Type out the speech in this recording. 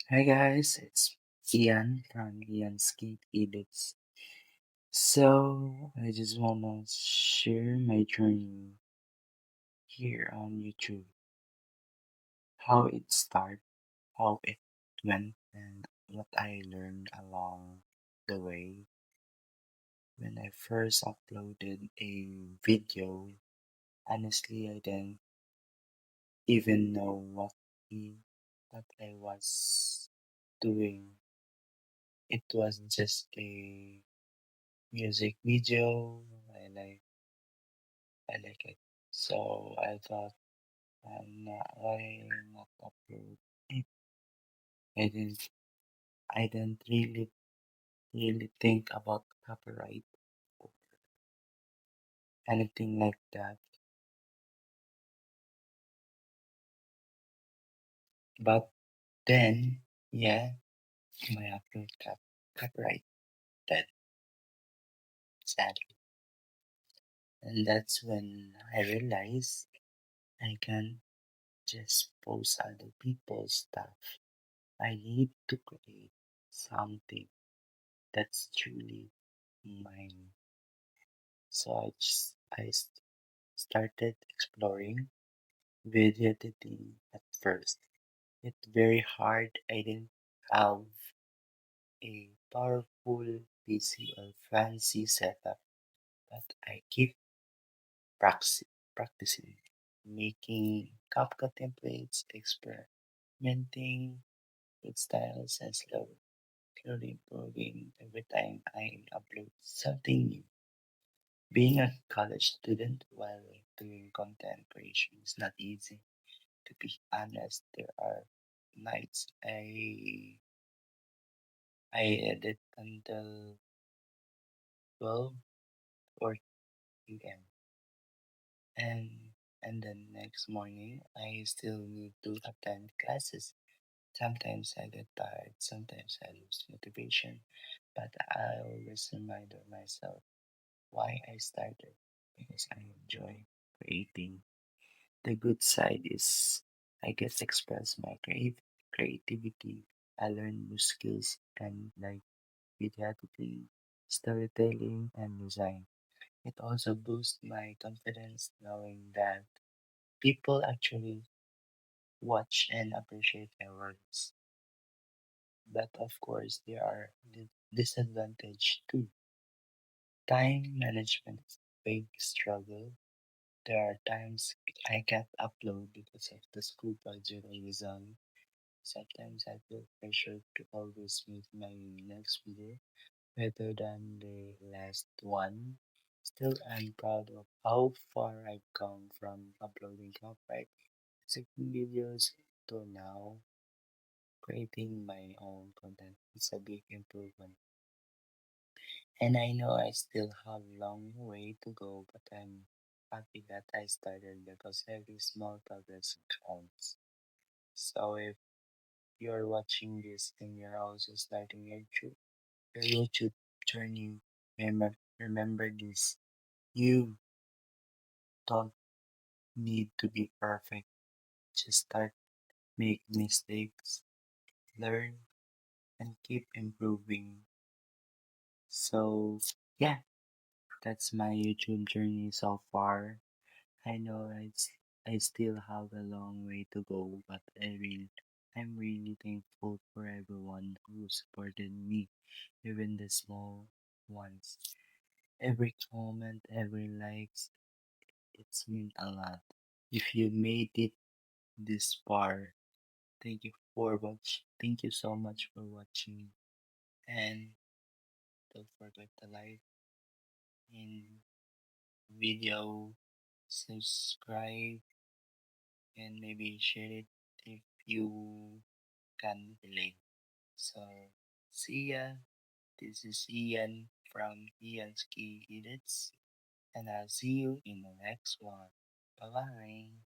Hi guys, it's Ian from Ianskie Editz. So I just wanna share my journey here on YouTube, how it started, how it went, and what I learned along the way. When I first uploaded a video, honestly I didn't even know what I was doing. It was just a music video. I like it. So I thought, why not upload it? I didn't I didn't really think about copyright or anything like that. But then, yeah, my upload got copyrighted, sadly. And that's when I realized I can't just post other people's stuff. I need to create something that's truly mine. So started exploring video editing at first. It's very hard. I didn't have a powerful PC or fancy setup, but I keep practicing, making CapCut templates, experimenting with styles, and slowly improving every time I upload something new. Being a college student while doing content creation is not easy. To be honest, there are nights I edit until 12 or p.m. and and the next morning I still need to attend classes. Sometimes I get tired, sometimes I lose motivation, but I always remind myself why I started because I enjoy creating. The good side is I get to express my creativity. I learn new skills and like video editing, storytelling, and design. It also boosts my confidence knowing that people actually watch and appreciate my works. But of course, there are disadvantage too. Time management is a big struggle. There are times I can't upload because of the school project I was on. Sometimes I feel pressure to always make my next video better than the last one. Still, I'm proud of how far I've come from uploading copyright music videos to now creating my own content. It's a big improvement. And I know I still have a long way to go, but I'm happy that I started because every small progress counts. So if you're watching this and you're also starting your YouTube journey, remember this. You don't need to be perfect. Just start, make mistakes, learn, and keep improving. So, yeah, that's my YouTube journey so far. I know I still have a long way to go, but I'm really thankful for everyone who supported me, even the small ones. Every comment, every likes, it's meant a lot. If you made it this far, thank you for watch. Thank you so much for watching, and don't forget to like and video, subscribe, and maybe share it if you can relate. So, see ya. This is Ian from Ianskie Editz, and I'll see you in the next one. Bye bye.